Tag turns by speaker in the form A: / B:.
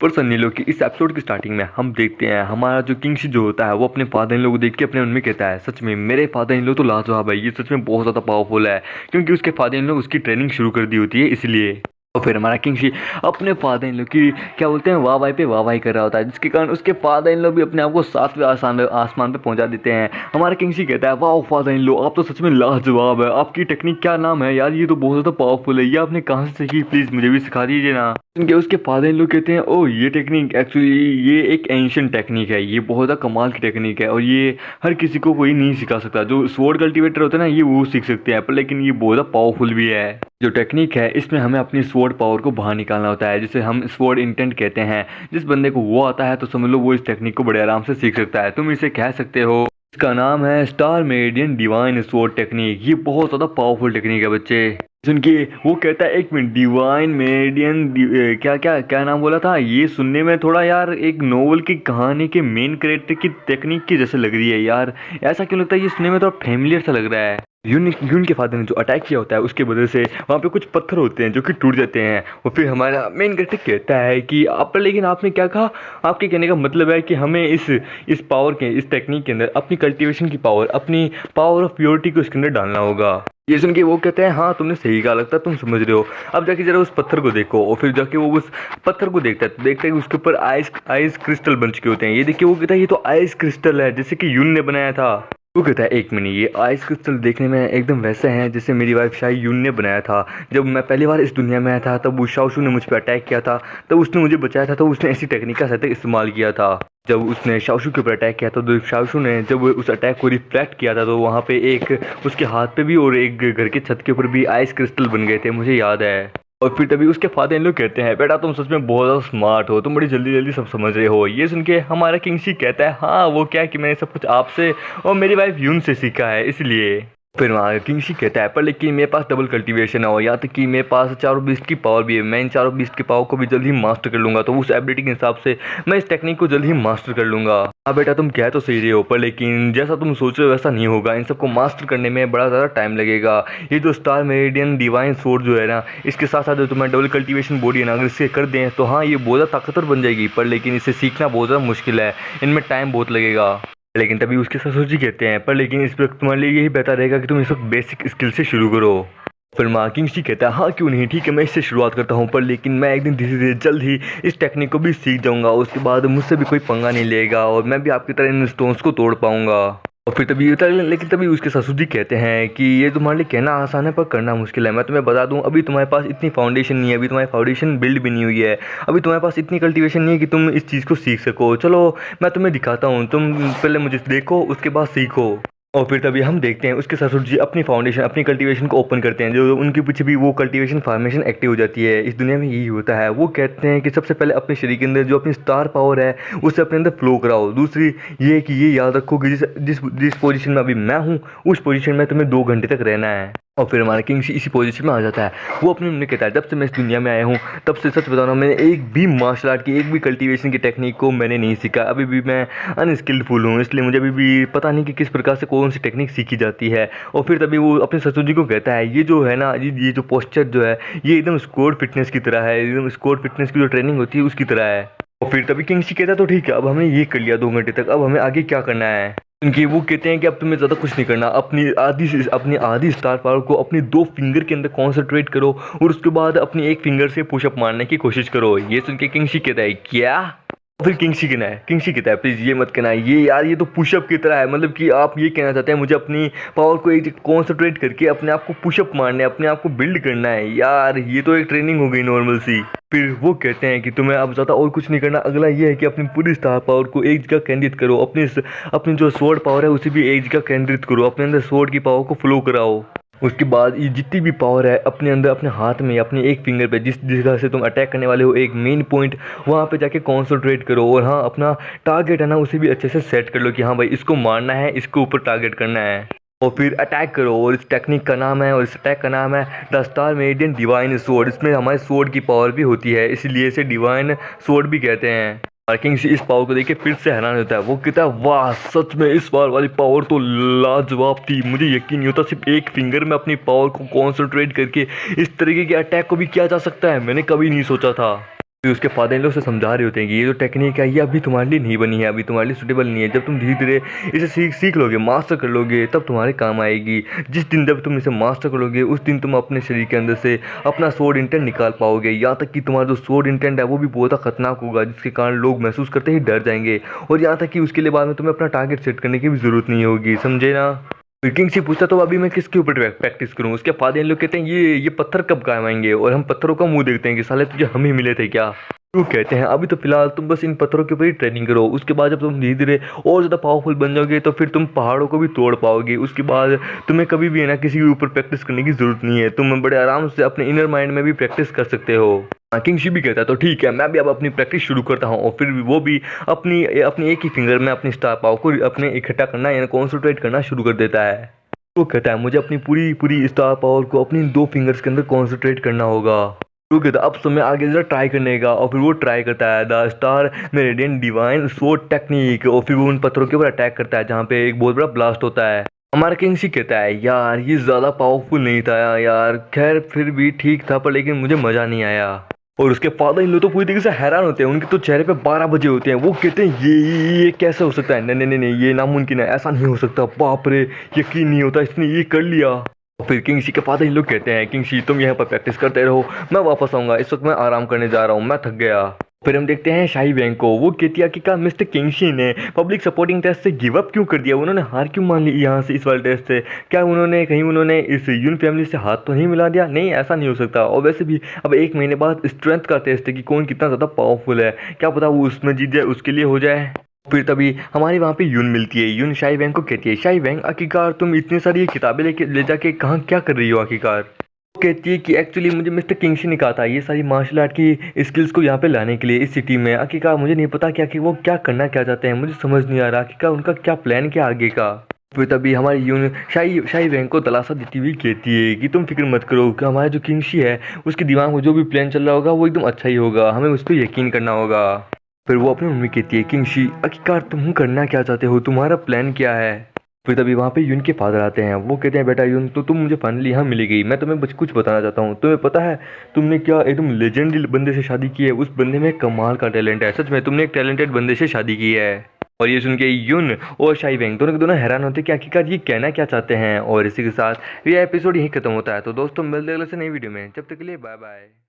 A: Person in लोग की इस एपिसोड की स्टार्टिंग में हम देखते हैं हमारा जो किंगशी जो होता है वो अपने फादर इन लोग को देख के अपने मन में कहता है, सच में मेरे फादर इन लोग तो लाजवाब है, ये सच में बहुत ज़्यादा पावरफुल है। क्योंकि उसके फादर इन लोग उसकी ट्रेनिंग शुरू कर दी होती है इसलिए। और फिर हमारा किंगशी अपने फादर इन लोग की क्या बोलते हैं वाह वाही पे वाह वाही कर रहा होता है, जिसके कारण उसके फादर इन लोग भी अपने आप को सातवें आसमान पे पहुंचा देते हैं। हमारा किंगशी कहता है, वाह फादर इन लोग आप तो सच में लाजवाब है, आपकी टेक्निक क्या नाम है यार, ये तो बहुत ज़्यादा पावरफुल है, ये आपने कहाँ से सीखी, प्लीज़ मुझे भी सिखा दीजिए ना। क्योंकि उसके फादर इन लोग कहते हैं, ओ ये टेक्निक एक्चुअली ये एक एंशिएंट टेक्निक है, ये बहुत ज़्यादा कमाल की टेक्निक है और ये हर किसी को कोई नहीं सिखा सकता। जो स्वॉर्ड कल्टीवेटर होते हैं ना ये वो सीख सकते हैं, पर लेकिन ये बहुत ज़्यादा पावरफुल भी है। जो टेक्निक है इसमें हमें अपनी स्वॉर्ड पावर को बाहर निकालना होता है, जिसे हम स्वॉर्ड इंटेंट कहते हैं। जिस बंदे को वो आता है तो समझ लो वो इस टेक्निक को बड़े आराम से सीख सकता है। तुम इसे कह सकते हो, इसका नाम है star meridian divine sword technique. ये बहुत ज़्यादा पावरफुल टेक्निक है बच्चे। सुन के वो कहता है, एक मिनट, डिवाइन मेरिडियन क्या क्या क्या नाम बोला था? ये सुनने में थोड़ा यार एक नोवेल की कहानी के मेन कैरेक्टर की टेक्निक की जैसे लग रही है यार। ऐसा क्यों लगता है? ये सुनने में थोड़ा फैमिलियर सा लग रहा है। यून के फादर ने जो अटैक किया होता है उसके वजह से वहाँ पे कुछ पत्थर होते हैं जो कि टूट जाते हैं। और फिर हमारा मेन कैरेक्टर कहता है कि आप, लेकिन आपने क्या कहा? आपके कहने का मतलब है कि हमें इस पावर के, इस टेक्निक के अंदर अपनी कल्टीवेशन की पावर, अपनी पावर ऑफ प्योरिटी को इसके अंदर डालना होगा। ये सुन के वो कहते हैं, हाँ तुमने सही कहा, लगता है तुम समझ रहे हो। अब जाके जरा उस पत्थर को देखो। और फिर जाके वो उस पत्थर को देखता है तो देखता है कि उसके ऊपर आइस क्रिस्टल बन चुके होते हैं। ये देखिए वो कहता है ये तो आइस क्रिस्टल है जैसे कि यून ने बनाया था। वो कहता है, एक मिनट, ये आइस क्रिस्टल देखने में एकदम वैसे हैं जैसे मेरी वाइफ शाही यून ने बनाया था। जब मैं पहली बार इस दुनिया में आया था तब वो शाओशू ने मुझ पर अटैक किया था, तब उसने मुझे बचाया था, तो उसने ऐसी टेक्निक का शायद इस्तेमाल किया था। जब उसने शाओशू के ऊपर अटैक किया तो शाओशू ने जब उस अटैक को रिफ्लेक्ट किया था तो वहाँ पे एक उसके हाथ पे भी और एक घर के छत के ऊपर भी आइस क्रिस्टल बन गए थे, मुझे याद है। और फिर तभी उसके फादर इन लोग कहते हैं, बेटा तुम सच में बहुत ज़्यादा स्मार्ट हो, तुम बड़ी जल्दी जल्दी सब समझ रहे हो। ये सुन के हमारा किंगशी कहता है, हाँ वो क्या कि मैंने सब कुछ आपसे और मेरी वाइफ यून से सीखा है इसलिए। फिर वहाँ किंगशी कहता है, पर लेकिन मेरे पास डबल कल्टीवेशन है और यहाँ तक कि मेरे पास चारों बीस्ट की पावर भी है। मैं इन चारों बीस्ट की पावर को भी जल्द ही मास्टर कर लूँगा, तो उस एबिलिटी के हिसाब से मैं इस टेक्निक को जल्द ही मास्टर कर लूँगा। हाँ बेटा तुम कह तो सही रहे हो, पर लेकिन जैसा तुम सोच रहे हो वैसा नहीं होगा। इन सबको मास्टर करने में बड़ा ज़्यादा टाइम लगेगा। ये जो स्टार मेरिडियन डिवाइन स्वॉर्ड जो है ना, इसके साथ साथ जो तुम्हारी डबल कल्टीवेशन बॉडी है ना, अगर इसे कर दें तो हाँ ये बहुत ज़्यादा ताकतवर बन जाएगी, पर लेकिन इसे सीखना बहुत ज़्यादा मुश्किल है, इनमें टाइम बहुत लगेगा। लेकिन तभी उसके ससुर जी कहते हैं, पर लेकिन इस वक्त तुम्हारे लिए यही बेहतर रहेगा कि तुम इस वक्त बेसिक स्किल से शुरू करो। फिर किंगशी कहता है, हाँ क्यों नहीं, ठीक है मैं इससे शुरुआत करता हूँ, पर लेकिन मैं एक दिन धीरे धीरे जल्द ही इस टेक्निक को भी सीख जाऊँगा। उसके बाद मुझसे भी कोई पंगा नहीं लेगा और मैं भी आपकी तरह इन स्टोन्स को तोड़ पाऊँगा। और फिर लेकिन तभी उसके ससुर जी कहते हैं कि ये तुम्हारे लिए कहना आसान है पर करना मुश्किल है। मैं तुम्हें बता दूं, अभी तुम्हारे पास इतनी फाउंडेशन नहीं है, अभी तुम्हारी फाउंडेशन बिल्ड भी नहीं हुई है, अभी तुम्हारे पास इतनी कल्टीवेशन नहीं है कि तुम इस चीज़ को सीख सको। चलो मैं तुम्हें दिखाता हूँ, तुम पहले मुझे देखो उसके बाद सीखो। और फिर तभी हम देखते हैं उसके ससुर जी अपनी फाउंडेशन, अपनी कल्टीवेशन को ओपन करते हैं, जो उनके पीछे भी वो कल्टीवेशन फार्मेशन एक्टिव हो जाती है। इस दुनिया में यही होता है। वो कहते हैं कि सबसे पहले अपने शरीर के अंदर जो अपनी स्टार पावर है उसे अपने अंदर फ्लो कराओ। दूसरी ये कि ये याद रखो कि जिस पोजीशन में अभी मैं हूँ उस पोजीशन में तुम्हें 2 घंटे तक रहना है। और फिर हमारा किंगशी इसी पोजीशन में आ जाता है। वो अपने मन में कहता है, जब से मैं इस दुनिया में आया हूँ तब से सच बता रहा हूँ, मैंने एक भी मार्शल आर्ट की, एक भी कल्टीवेशन की टेक्निक को मैंने नहीं सीखा। अभी भी मैं अनस्किल्डफुल हूँ, इसलिए मुझे अभी भी पता नहीं कि किस प्रकार से कौन सी टेक्निक सीखी जाती है। और फिर तभी वो अपने ससुर जी को कहता है, ये जो है ना, ये जो पोस्चर जो है ये एकदम स्क्वाड फिटनेस की तरह है, एकदम स्क्वाड फिटनेस की जो ट्रेनिंग होती है उसकी तरह है। और फिर तभी किंगशी कहता है, तो ठीक है अब हमने ये कर लिया 2 घंटे तक, अब हमें आगे क्या करना है? क्योंकि वो कहते हैं कि अब तुम्हें ज़्यादा कुछ नहीं करना, अपनी आधी स्टार पावर को अपनी 2 फिंगर के अंदर कॉन्सेंट्रेट करो और उसके बाद अपनी 1 फिंगर से पुशअप मारने की कोशिश करो। ये सुन के किंगशी कहता है, क्या? फिर किंगशी कहता है प्लीज़ ये मत कहना, ये यार ये तो पुशअप की तरह है। मतलब कि आप ये कहना चाहते हैं मुझे अपनी पावर को एक कॉन्सेंट्रेट करके अपने आप को पुशअप मारना है, अपने आप को बिल्ड करना है। यार ये तो एक ट्रेनिंग हो गई नॉर्मल सी। फिर वो कहते हैं कि तुम्हें अब ज़्यादा और कुछ नहीं करना, अगला ये है कि अपनी पूरी स्टार पावर को एक जगह केंद्रित करो, अपनी जो स्वॉर्ड पावर है उसे भी एक जगह केंद्रित करो, अपने अंदर स्वॉर्ड की पावर को फ्लो कराओ। उसके बाद ये जितनी भी पावर है अपने अंदर, अपने हाथ में, अपने एक फिंगर पे जिस जगह से तुम अटैक करने वाले हो, एक मेन पॉइंट वहाँ पे जाके कॉन्सेंट्रेट करो। और हाँ अपना टारगेट है ना उसे भी अच्छे से सेट कर लो कि हाँ भाई इसको मारना है, इसके ऊपर टारगेट करना है। और फिर अटैक करो। और इस टेक्निक का नाम है, और इस अटैक का नाम है the star meridian divine sword. इसमें हमारे स्वॉर्ड की पावर भी होती है, इसलिए इसे डिवाइन स्वॉर्ड भी कहते हैं। किंगशी इस पावर को देख के फिर से हैरान होता है। वो कहता है, वाह सच में इस बार वाली पावर तो लाजवाब थी, मुझे यकीन नहीं होता सिर्फ एक फिंगर में अपनी पावर को कॉन्सेंट्रेट करके इस तरीके के अटैक को भी किया जा सकता है, मैंने कभी नहीं सोचा था। फिर उसके फादर इन लोग से समझा रहे होते हैं कि ये जो टेक्निक है ये अभी तुम्हारे लिए नहीं बनी है, अभी तुम्हारे लिए सूटेबल नहीं है। जब तुम धीरे धीरे इसे सीख सीख लोगे, मास्टर कर लोगे, तब तुम्हारे काम आएगी। जिस दिन जब तुम इसे मास्टर करोगे उस दिन तुम अपने शरीर के अंदर से अपना सोर्ड इंटेंट निकाल पाओगे। यहाँ तक कि तुम्हारा जो सोर्ड इंटेंट है वो भी बहुत खतरनाक होगा, जिसके कारण लोग महसूस करते ही डर जाएंगे। और यहाँ तक कि उसके लिए बाद में तुम्हें अपना टारगेट सेट करने की भी जरूरत नहीं होगी, समझे ना। फिर किंगसी पूछता तो अभी मैं किसके ऊपर प्रैक्टिस करूँ। उसके फादर इन लोग कहते हैं ये पत्थर कब काम आएंगे, और हम पत्थरों का मुंह देखते हैं कि साले तुझे हम ही मिले थे क्या। वो कहते हैं अभी तो फिलहाल तुम बस इन पत्थरों के ऊपर ही ट्रेनिंग करो, उसके बाद जब तुम धीरे धीरे और ज़्यादा पावरफुल बन जाओगे तो फिर तुम पहाड़ों को भी तोड़ पाओगे। उसके बाद तुम्हें कभी भी है ना किसी के ऊपर प्रैक्टिस करने की जरूरत नहीं है, तुम बड़े आराम से अपने इनर माइंड में भी प्रैक्टिस कर सकते हो। किंगशी भी कहता है तो ठीक है, मैं भी अब अपनी प्रैक्टिस शुरू करता हूँ। और फिर वो भी अपनी अपनी एक ही फिंगर में अपनी स्टार पावर को अपने इकट्ठा करना यानी कॉन्सेंट्रेट करना शुरू कर देता है। वो कहता है मुझे अपनी पूरी पूरी स्टार पावर को अपनी 2 फिंगर्स के अंदर कॉन्सेंट्रेट करना होगा। वो कहता है अब समय आगे जरा ट्राई करने का। और फिर वो ट्राई करता है the star Meridian divine sword technique, और फिर वो उन पत्थरों के ऊपर अटैक करता है जहाँ पे एक बहुत बड़ा ब्लास्ट होता है। हमारा किंगसी कहता है यार ये ज़्यादा पावरफुल नहीं था यार, खैर फिर भी ठीक था, पर लेकिन मुझे मज़ा नहीं आया। और उसके फादर इन लोग तो पूरी तरीके से हैरान होते हैं, उनके तो चेहरे पे 12 बजे होते हैं। वो कहते हैं ये कैसे हो सकता है, नहीं नहीं नहीं ये नामुमकिन है, ऐसा नहीं हो सकता, बाप रे यकीन नहीं होता इसने ये कर लिया। और फिर किंगशी के फादर इन लोग कहते हैं किंगशी तुम यहाँ पर प्रैक्टिस करते रहो, मैं वापस आऊँगा, इस वक्त मैं आराम करने जा रहा हूँ, मैं थक गया। फिर हम देखते हैं शाही वैंग को। वो कहती है कि क्या मिस्टर किंगशी ने पब्लिक सपोर्टिंग टेस्ट से गिव अप क्यों कर दिया, उन्होंने हार क्यों मान ली यहाँ से इस वाले टेस्ट से, क्या उन्होंने इस यून फैमिली से हाथ तो नहीं मिला दिया। नहीं ऐसा नहीं हो सकता, और वैसे भी अब 1 महीने बाद स्ट्रेंथ का टेस्ट है कि कौन कितना ज़्यादा पावरफुल है, क्या पता वो उसमें जीत जाए, उसके लिए हो जाए। फिर तभी हमारी वहाँ पे यून मिलती है। यून शाही वैंग को कहती है शाही वैंग आखिरकार तुम इतनी सारी किताबें ले जाके कहाँ क्या कर रही हो आखिरकार। कहती है कि एक्चुअली मुझे मिस्टर किंगशी ने कहा था ये सारी मार्शल आर्ट की स्किल्स को यहाँ पे लाने के लिए इस सिटी में। आखिरकार मुझे नहीं पता क्या कि वो क्या करना क्या चाहते हैं, मुझे समझ नहीं आ रहा आखिरकार उनका क्या प्लान क्या आगे का। फिर तभी हमारी यून शाही वैंग को दिलासा देती हुई कहती है कि तुम फिक्र मत करो कि हमारा जो किंगशी है उसके दिमाग में जो भी प्लान चल रहा होगा वो एकदम अच्छा ही होगा, हमें उस पर यकीन करना होगा। फिर वो अपनी मम्मी कहती है किंगशी आखिरकार तुम करना क्या चाहते हो, तुम्हारा प्लान क्या है। फिर तभी वहाँ पे यून के फादर आते हैं। वो कहते हैं बेटा यून तो तुम मुझे फाइनली यहाँ मिल गई, मैं तुम्हें कुछ बताना चाहता हूँ। तुम्हें पता है तुमने क्या एकदम लेजेंडरी बंदे से शादी की है, उस बंदे में कमाल का टैलेंट है, सच में तुमने एक टैलेंटेड बंदे से शादी की है। और ये सुन के यून और शाही वैंग दोनों के दोनों हैरान होते हैं कि आखिरकार ये कहना क्या चाहते हैं। और इसी के साथ ये एपिसोड यहीं खत्म होता है। तो दोस्तों मिलते हैं अगले से नई वीडियो में, जब तक के लिए बाय बाय।